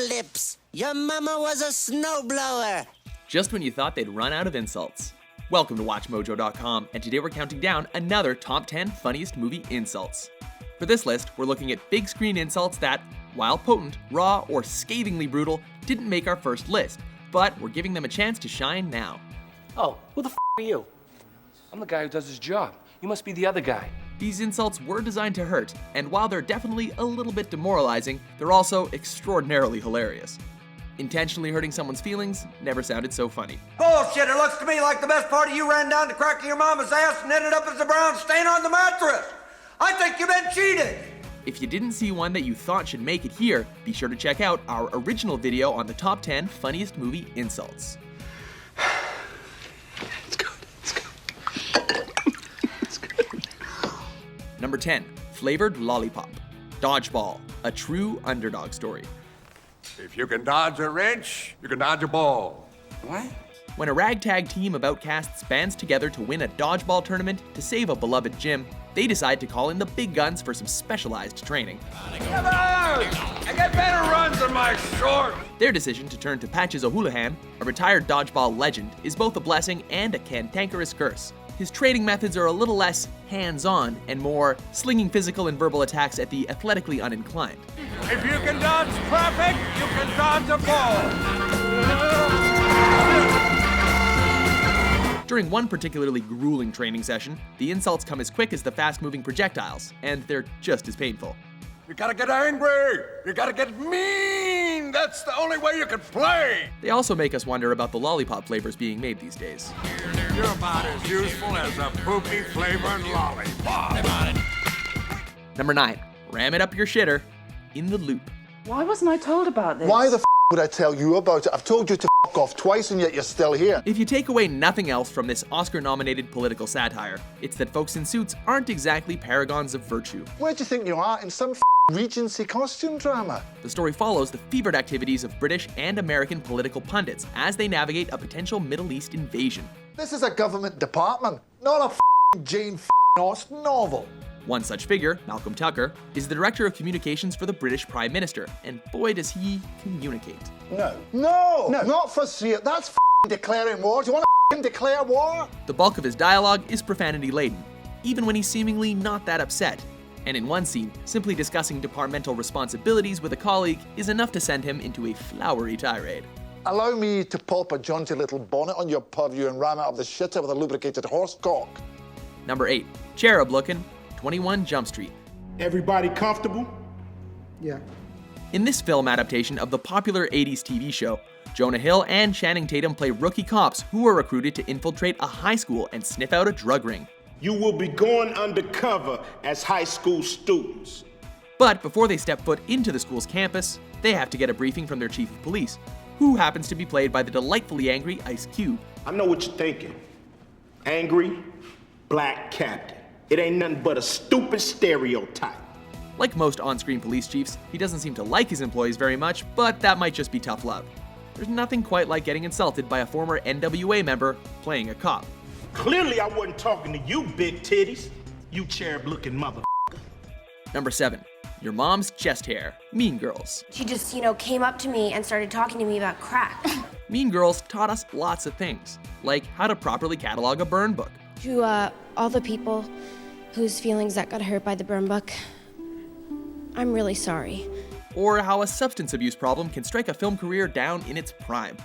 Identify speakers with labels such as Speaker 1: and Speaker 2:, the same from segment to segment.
Speaker 1: lips. Your mama was a snowblower.
Speaker 2: Just when you thought they'd run out of insults. Welcome to WatchMojo.com, and today we're counting down another top 10 funniest movie insults. For this list, we're looking at big screen insults that, while potent, raw, or scathingly brutal, didn't make our first list, but we're giving them a chance to shine now.
Speaker 3: Oh, who the f*** are you? I'm the guy who does his job. You must be the other guy.
Speaker 2: These insults were designed to hurt, and while they're definitely a little bit demoralizing, they're also extraordinarily hilarious. Intentionally hurting someone's feelings never sounded so funny.
Speaker 4: Bullshit, it looks to me like the best part of you ran down the crack of your mama's ass and ended up as a brown stain on the mattress. I think you've been cheated.
Speaker 2: If you didn't see one that you thought should make it here, be sure to check out our original video on the top 10 funniest movie insults.
Speaker 3: Let's go.
Speaker 2: Number 10, flavored lollipop. Dodgeball, a true underdog story.
Speaker 5: If you can dodge a wrench, you can dodge a ball.
Speaker 3: What?
Speaker 2: When a ragtag team of outcasts bands together to win a dodgeball tournament to save a beloved gym, they decide to call in the big guns for some specialized training.
Speaker 5: Come on! I got better runs on my short.
Speaker 2: Their decision to turn to Patches O'Houlihan, a retired dodgeball legend, is both a blessing and a cantankerous curse. His training methods are a little less hands-on and more slinging physical and verbal attacks at the athletically uninclined.
Speaker 5: If you can dodge traffic, you can dodge a ball.
Speaker 2: During one particularly grueling training session, the insults come as quick as the fast-moving projectiles, and they're just as painful.
Speaker 5: You gotta get angry. You gotta get mean. That's the only way you can play.
Speaker 2: They also make us wonder about the lollipop flavors being made these days.
Speaker 5: You're about as useful as a poopy flavored lollipop.
Speaker 2: Number 9, ram it up your shitter. In the loop.
Speaker 6: Why wasn't I told about this?
Speaker 7: Why the f would I tell you about it? I've told you to f off twice and yet you're still here.
Speaker 2: If you take away nothing else from this Oscar-nominated political satire, it's that folks in suits aren't exactly paragons of virtue.
Speaker 7: Where do you think you are? In some Regency costume drama?
Speaker 2: The story follows the fevered activities of British and American political pundits as they navigate a potential Middle East invasion.
Speaker 7: This is a government department, not a Jane Austen novel.
Speaker 2: One such figure, Malcolm Tucker, is the Director of Communications for the British Prime Minister, and boy does he communicate.
Speaker 7: No, not for serious. That's declaring war. Do you want to declare war?
Speaker 2: The bulk of his dialogue is profanity-laden, even when he's seemingly not that upset. And in one scene, simply discussing departmental responsibilities with a colleague is enough to send him into a flowery tirade.
Speaker 7: Allow me to pop a jaunty little bonnet on your purview and ram it up the shitter with a lubricated horse cock.
Speaker 2: Number 8, cherub-looking, 21 Jump Street.
Speaker 8: Everybody comfortable?
Speaker 6: Yeah.
Speaker 2: In this film adaptation of the popular 80s TV show, Jonah Hill and Channing Tatum play rookie cops who are recruited to infiltrate a high school and sniff out a drug ring.
Speaker 8: You will be going undercover as high school students.
Speaker 2: But before they step foot into the school's campus, they have to get a briefing from their chief of police, who happens to be played by the delightfully angry Ice Cube.
Speaker 8: I know what you're thinking. Angry, black captain. It ain't nothing but a stupid stereotype.
Speaker 2: Like most on-screen police chiefs, he doesn't seem to like his employees very much, but that might just be tough love. There's nothing quite like getting insulted by a former NWA member playing a cop.
Speaker 8: Clearly I wasn't talking to you, big titties. You cherub-looking mother.
Speaker 2: Number 7, your mom's chest hair. Mean Girls.
Speaker 9: She just, came up to me and started talking to me about crack.
Speaker 2: Mean Girls taught us lots of things, like how to properly catalog a burn book.
Speaker 9: To all the people whose feelings that got hurt by the burn book, I'm really sorry.
Speaker 2: Or how a substance abuse problem can strike a film career down in its prime.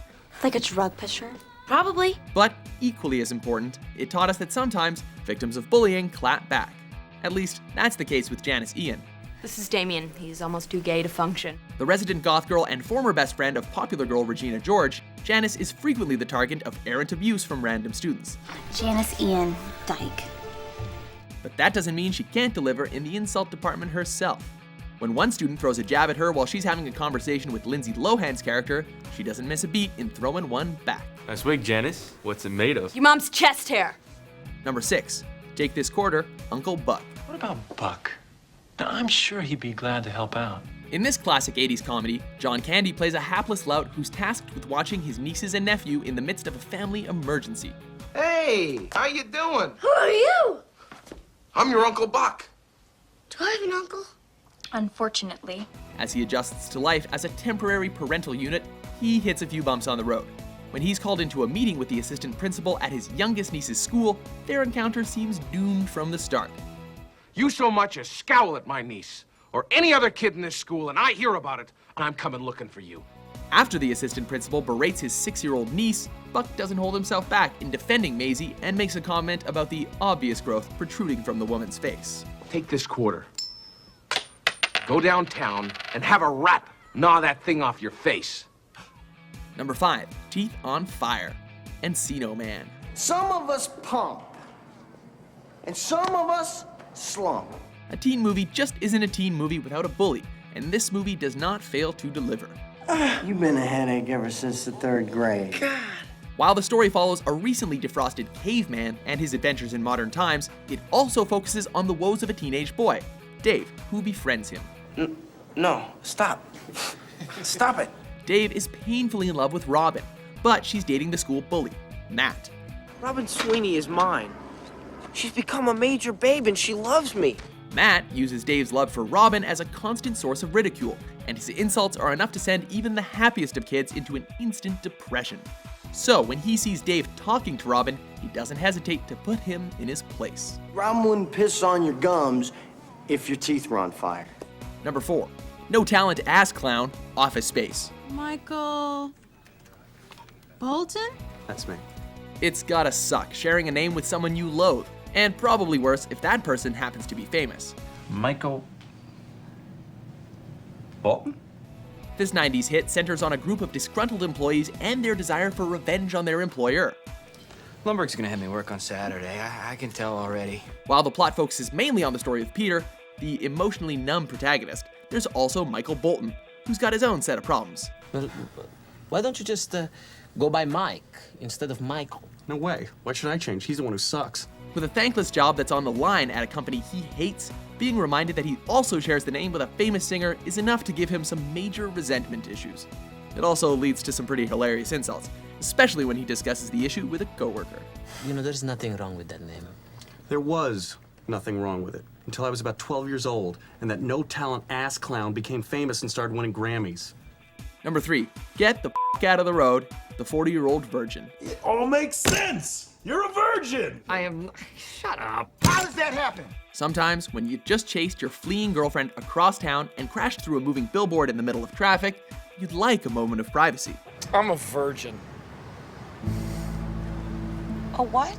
Speaker 10: Like a drug pusher?
Speaker 9: Probably.
Speaker 2: But equally as important, it taught us that sometimes victims of bullying clap back. At least, that's the case with Janice Ian.
Speaker 10: This is Damien. He's almost too gay to function.
Speaker 2: The resident goth girl and former best friend of popular girl Regina George, Janice is frequently the target of errant abuse from random students.
Speaker 10: Janice Ian Dyke.
Speaker 2: But that doesn't mean she can't deliver in the insult department herself. When one student throws a jab at her while she's having a conversation with Lindsay Lohan's character, she doesn't miss a beat in throwing one back.
Speaker 11: Nice wig, Janice. What's it made of?
Speaker 10: Your mom's chest hair.
Speaker 2: Number 6, take this quarter, Uncle Buck.
Speaker 12: What about Buck? Now, I'm sure he'd be glad to help out.
Speaker 2: In this classic 80s comedy, John Candy plays a hapless lout who's tasked with watching his nieces and nephew in the midst of a family emergency.
Speaker 4: Hey, how you doing?
Speaker 9: Who are you?
Speaker 4: I'm your Uncle Buck.
Speaker 9: Do I have an uncle?
Speaker 10: Unfortunately.
Speaker 2: As he adjusts to life as a temporary parental unit, he hits a few bumps on the road. When he's called into a meeting with the assistant principal at his youngest niece's school, their encounter seems doomed from the start.
Speaker 3: You so much as scowl at my niece or any other kid in this school and I hear about it, I'm coming looking for you.
Speaker 2: After the assistant principal berates his 6-year-old niece, Buck doesn't hold himself back in defending Maisie and makes a comment about the obvious growth protruding from the woman's face.
Speaker 3: Take this quarter. Go downtown and have a rat gnaw that thing off your face.
Speaker 2: Number 5, teeth on fire. Encino Man.
Speaker 13: Some of us pump, and some of us slump.
Speaker 2: A teen movie just isn't a teen movie without a bully, and this movie does not fail to deliver.
Speaker 13: You've been a headache ever since the 3rd grade. God.
Speaker 2: While the story follows a recently defrosted caveman and his adventures in modern times, it also focuses on the woes of a teenage boy, Dave, who befriends him.
Speaker 13: No, stop. Stop it.
Speaker 2: Dave is painfully in love with Robin, but she's dating the school bully, Matt.
Speaker 13: Robin Sweeney is mine. She's become a major babe and she loves me.
Speaker 2: Matt uses Dave's love for Robin as a constant source of ridicule, and his insults are enough to send even the happiest of kids into an instant depression. So when he sees Dave talking to Robin, he doesn't hesitate to put him in his place.
Speaker 13: Robin wouldn't piss on your gums if your teeth were on fire.
Speaker 2: Number 4, no talent ass clown, Office Space.
Speaker 14: Michael Bolton?
Speaker 11: That's me.
Speaker 2: It's gotta suck sharing a name with someone you loathe, and probably worse if that person happens to be famous.
Speaker 12: Michael Bolton?
Speaker 2: This 90s hit centers on a group of disgruntled employees and their desire for revenge on their employer.
Speaker 15: Lumberg's gonna have me work on Saturday. I can tell already.
Speaker 2: While the plot focuses mainly on the story of Peter, the emotionally numb protagonist, there's also Michael Bolton, who's got his own set of problems.
Speaker 15: Well, why don't you just go by Mike instead of Michael?
Speaker 11: No way. Why should I change? He's the one who sucks.
Speaker 2: With a thankless job that's on the line at a company he hates, being reminded that he also shares the name with a famous singer is enough to give him some major resentment issues. It also leads to some pretty hilarious insults, especially when he discusses the issue with a coworker.
Speaker 15: You know, there's nothing wrong with that name.
Speaker 11: There was nothing wrong with it until I was about 12 years old and that no-talent ass clown became famous and started winning Grammys.
Speaker 2: Number 3, get the f*** out of the road, the 40-year-old virgin.
Speaker 5: It all makes sense. You're a virgin.
Speaker 3: I am... Shut up.
Speaker 13: How does that happen?
Speaker 2: Sometimes, when you just chased your fleeing girlfriend across town and crashed through a moving billboard in the middle of traffic, you'd like a moment of privacy.
Speaker 3: I'm a virgin.
Speaker 14: A what?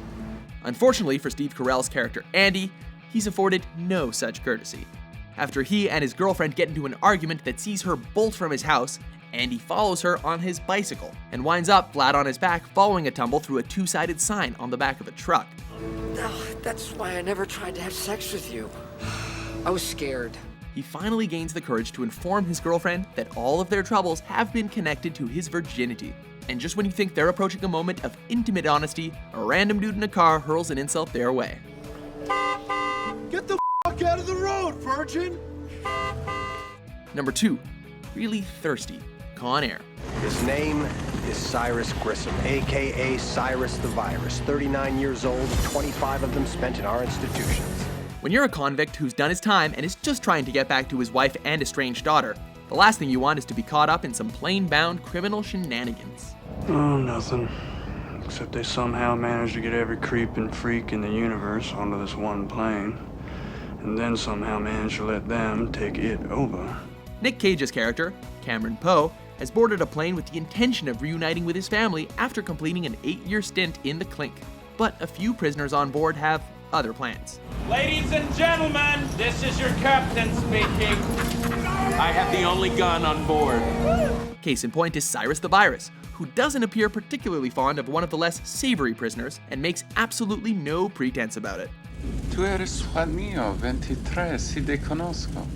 Speaker 2: Unfortunately for Steve Carell's character Andy, he's afforded no such courtesy. After he and his girlfriend get into an argument that sees her bolt from his house, Andy follows her on his bicycle and winds up flat on his back following a tumble through a 2-sided sign on the back of a truck.
Speaker 13: That's why I never tried to have sex with you. I was scared.
Speaker 2: He finally gains the courage to inform his girlfriend that all of their troubles have been connected to his virginity. And just when you think they're approaching a moment of intimate honesty, a random dude in a car hurls an insult their way.
Speaker 5: Get the fuck out of the road, virgin.
Speaker 2: Number 2, really thirsty, Con Air.
Speaker 16: His name is Cyrus Grissom, a.k.a. Cyrus the Virus. 39 years old, 25 of them spent in our institutions.
Speaker 2: When you're a convict who's done his time and is just trying to get back to his wife and estranged daughter, the last thing you want is to be caught up in some plain-bound criminal shenanigans.
Speaker 17: Oh, nothing. Except they somehow managed to get every creep and freak in the universe onto this one plane, and then somehow managed to let them take it over.
Speaker 2: Nick Cage's character, Cameron Poe, has boarded a plane with the intention of reuniting with his family after completing an 8-year stint in the clink. But a few prisoners on board have other plans.
Speaker 18: Ladies and gentlemen, this is your captain speaking. I have the only gun on board.
Speaker 2: Case in point is Cyrus the Virus, who doesn't appear particularly fond of one of the less savory prisoners and makes absolutely no pretense about it.
Speaker 19: Tu eres Juan mío, 23, si te conozco.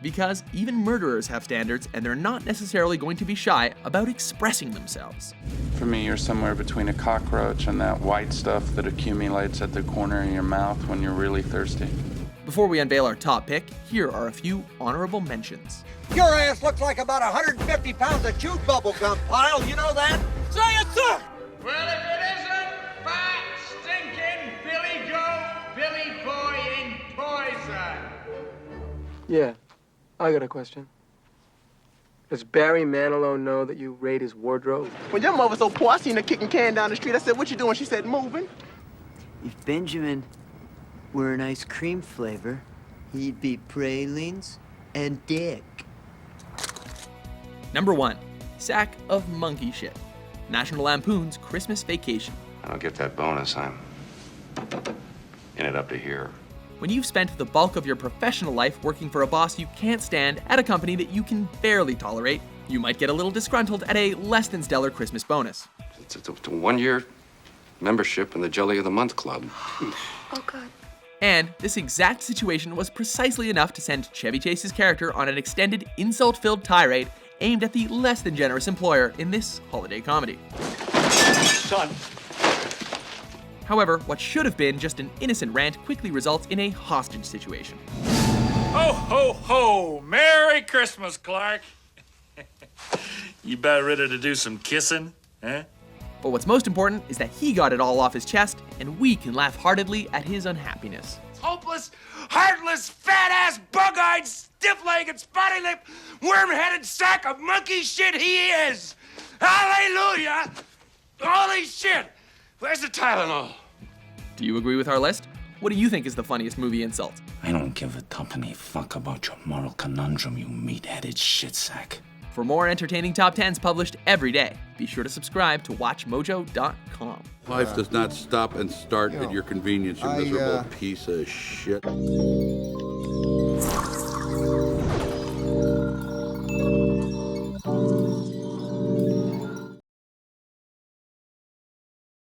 Speaker 2: Because even murderers have standards and they're not necessarily going to be shy about expressing themselves.
Speaker 19: For me, you're somewhere between a cockroach and that white stuff that accumulates at the corner of your mouth when you're really thirsty.
Speaker 2: Before we unveil our top pick, here are a few honorable mentions.
Speaker 4: Your ass looks like about 150 pounds of chewed bubble gum, pile. You know that? Say it, sir!
Speaker 18: Well, if it isn't fat, stinking Billy Goat, Billy Boy in Poison.
Speaker 13: Yeah,
Speaker 20: I got a question. Does Barry Manilow know that you raid his wardrobe?
Speaker 21: When your mother so poor, I seen her kicking can down the street. I said, what you doing? She said, moving.
Speaker 22: If Benjamin were an ice cream flavor, he'd be pralines and dick.
Speaker 2: Number 1. Sack of monkey shit. National Lampoon's Christmas Vacation.
Speaker 23: I don't get that bonus. I'm in it up to here.
Speaker 2: When you've spent the bulk of your professional life working for a boss you can't stand at a company that you can barely tolerate, you might get a little disgruntled at a less than stellar Christmas bonus.
Speaker 23: It's a 1-year membership in the Jelly of the Month Club.
Speaker 10: Oh, God.
Speaker 2: And this exact situation was precisely enough to send Chevy Chase's character on an extended, insult-filled tirade aimed at the less than generous employer in this holiday comedy.
Speaker 23: Son.
Speaker 2: However, what should have been just an innocent rant quickly results in a hostage situation.
Speaker 24: Ho, ho, ho! Merry Christmas, Clark! You about ready to do some kissing, huh?
Speaker 2: But what's most important is that he got it all off his chest, and we can laugh heartedly at his unhappiness.
Speaker 3: Hopeless, heartless, fat-ass, bug-eyed, stiff-legged, spotty-lipped, worm-headed sack of monkey shit he is! Hallelujah! Holy shit! Where's the Tylenol?
Speaker 2: Do you agree with our list? What do you think is the funniest movie insult?
Speaker 25: I don't give a tuppeny fuck about your moral conundrum, you meat-headed shitsack.
Speaker 2: For more entertaining top 10s published every day, be sure to subscribe to WatchMojo.com.
Speaker 26: Life does not stop and start at your convenience, you miserable piece of shit.